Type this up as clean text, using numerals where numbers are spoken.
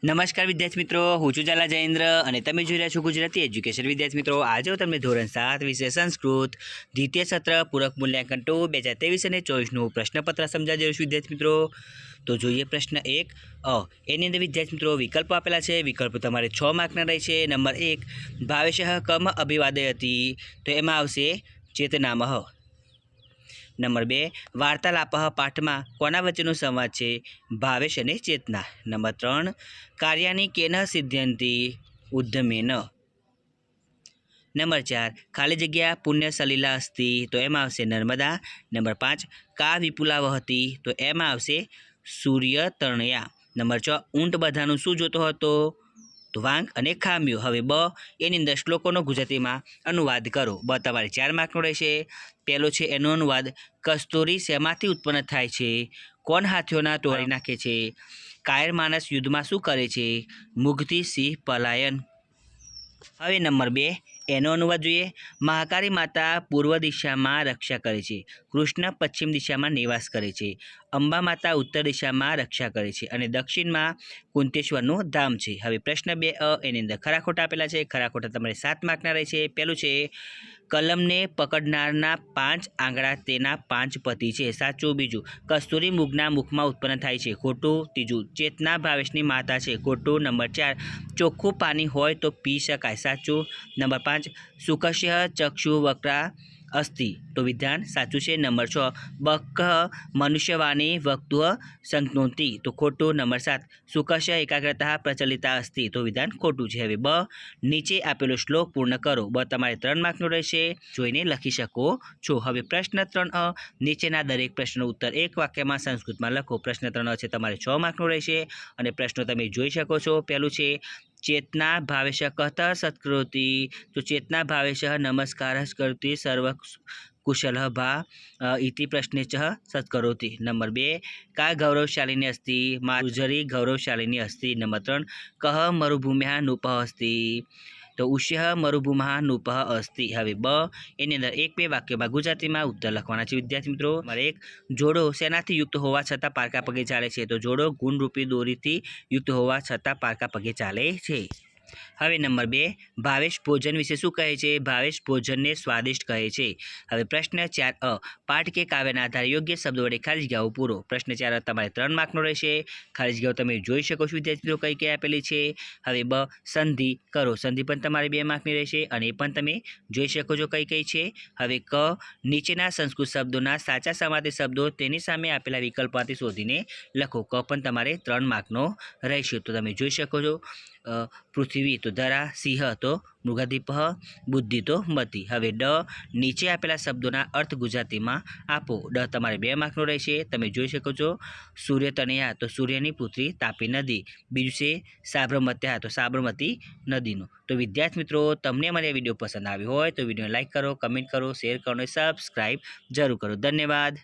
નમસ્કાર વિદ્યાર્થી મિત્રો, હું છું ઝાલા જયેન્દ્ર અને તમે જોઈ રહ્યા છો ગુજરાતી એજ્યુકેશન. વિદ્યાર્થી મિત્રો, આજે હું તમને ધોરણ 7 વિષય સંસ્કૃત દ્વિતીય સત્ર પૂરક મૂલ્યાંકન 2023 અને 24નું પ્રશ્નપત્ર સમજાવી દઈશું. વિદ્યાર્થી મિત્રો, તો જોઈએ પ્રશ્ન 1 એની અંદર વિદ્યાર્થી મિત્રો વિકલ્પો આપેલા છે. વિકલ્પો તમારે 6 માર્કના રહે છે. નંબર 1 ભાવેશઃ કમ અભિવાદયતિ, તો એમાં આવશે ચેતનામઃ. નંબર 2 વાર્તાલાપ પાઠમાં કોના વચ્ચેનો સંવાદ છે? ભાવેશ અને ચેતના. નંબર 3 કાર્યાની કેન સિદ્ધયંતિ ઉદ્યમેન. નંબર 4 ખાલી જગ્યા પુણ્ય સલિલા અસ્તિ, તો એમાં આવશે નર્મદા. નંબર 5 કા વિપુલા વહતી, તો એમાં આવશે સૂર્યતરણયા. નંબર 6 ઊંટ બધાનું શું જોતો હતો? તો વાંક અને ખામીઓ. હવે બ એની અંદર શ્લોકોનો ગુજરાતીમાં અનુવાદ કરો. બ તમારે 4 માર્કનો રહેશે. પહેલો છે એનો અનુવાદ: કસ્તુરી શેમાંથી ઉત્પન્ન થાય છે? કોણ હાથીઓના તોડી નાખે છે? કાયર માણસ યુદ્ધમાં શું કરે છે? મુગ્ધથી સિંહ પલાયન. હવે નંબર 2 એનો અનુવાદ જોઈએ. મહાકાળી માતા પૂર્વ દિશામાં રક્ષા કરે છે, કૃષ્ણ પશ્ચિમ દિશામાં નિવાસ કરે છે, અંબા માતા ઉત્તર દિશામાં રક્ષા કરે છે અને દક્ષિણમાં કુંતેશ્વરનું ધામ છે. હવે પ્રશ્ન 2 એની અંદર ખરા ખોટા આપેલા છે. ખરા ખોટા તમારે 7 માર્કના રહે છે. પહેલું છે કલમને પકડનારના 5 આંગળા તેના 5 પતિ છે, સાચું. બીજું કસ્તુરી મુગના મુખમાં ઉત્પન્ન થાય છે, ખોટું. ત્રીજું ચેતના ભાવેશની માતા છે, ખોટું. નંબર 4 ચોખ્ખું પાણી હોય તો પી શકાય, સાચું. નંબર 5 સુકસ્ય ચક્ષુ વક્રા અસ્તિ, તો વિધાન સાચું છે. નંબર 6 બક મનુષ્યવાણી વક્તુ સંકનોતિ, તો ખોટું. નંબર 7 સુકસ્ય એકાગ્રતા પ્રચલિતા અસ્તિ, તો વિધાન ખોટું છે. હવે બ નીચે આપેલો શ્લોક પૂર્ણ કરો. બ તમારે 3 માર્કનો રહેશે, જોઈને લખી શકો છો. હવે પ્રશ્ન 3 નીચેના દરેક પ્રશ્નનો ઉત્તર એક વાક્યમાં સંસ્કૃતમાં લખો. પ્રશ્ન 3 છે તમારે 6 માર્કનો રહેશે અને પ્રશ્નો તમે જોઈ શકો છો. પહેલું છે ચેतना भावेश कत सत्करोति, तो चेतना भावेश नमस्कार करती सर्व कुशल भा इति प्रश्ने च सत्करोति. नंबर 2 का गौरवशालिनी अस्ति? माधुरी गौरवशालिनी अस्ति. नंबर 3 कह मरुभूम्या नूपः अस्ति, तो उष्य मरुभूमः नूपः अस्ति. હવે બ એની અંદર 1-2 વાક્યમાં ગુજરાતીમાં ઉત્તર લખવાના છે. વિદ્યાર્થી મિત્રો, નંબર 1 જોડો શેનાથી યુક્ત હોવા છતાં પારકા પગે ચાલે છે? તો જોડો ગુણરૂપી દોરીથી યુક્ત હોવા છતાં પારકા પગે ચાલે છે. હવે નંબર 2 ભાવેશ ભોજન વિશે શું કહે છે? ભાવેશ ભોજનને સ્વાદિષ્ટ કહે છે. હવે પ્રશ્ન 4 પાઠ કે કાવ્યના આધારે યોગ્ય શબ્દો વડે ખાલી જગ્યાઓ પૂરો. પ્રશ્ન 4 તમારે 3 માર્કનો રહેશે. ખાલી જગ્યાઓ તમે જોઈ શકો છો વિદ્યાર્થી મિત્રો કઈ કઈ આપેલી છે. હવે બ સંધિ કરો. સંધિ પણ તમારે 2 માર્કની રહેશે અને એ પણ તમે જોઈ શકો છો કઈ કઈ છે. હવે ક નીચેના સંસ્કૃત શબ્દોના સાચા સમાર્થિત શબ્દો તેની સામે આપેલા વિકલ્પોમાંથી શોધીને લખો. ક પણ તમારે 3 માર્કનો રહેશે. તો તમે જોઈ શકો છો પૃથ્વી તો ધરા, સિંહ તો મૃગાધિપ, બુદ્ધિ તો મતિ. હવે ડ નીચે આપેલા શબ્દોના અર્થ ગુજરાતીમાં આપો. ડ તમારે 2 માર્કનો રહેશે. તમે જોઈ શકો છો સૂર્યતનયા, તો સૂર્યની પુત્રી તાપી નદી. બીજું છે સાબરમત્યા, તો સાબરમતી નદીનું. તો વિદ્યાર્થી મિત્રો, તમને મને વિડીયો પસંદ આવ્યો હોય તો વિડીયો લાઇક કરો, કમેન્ટ કરો, શેર કરો અને સબસ્ક્રાઈબ જરૂર કરો. ધન્યવાદ.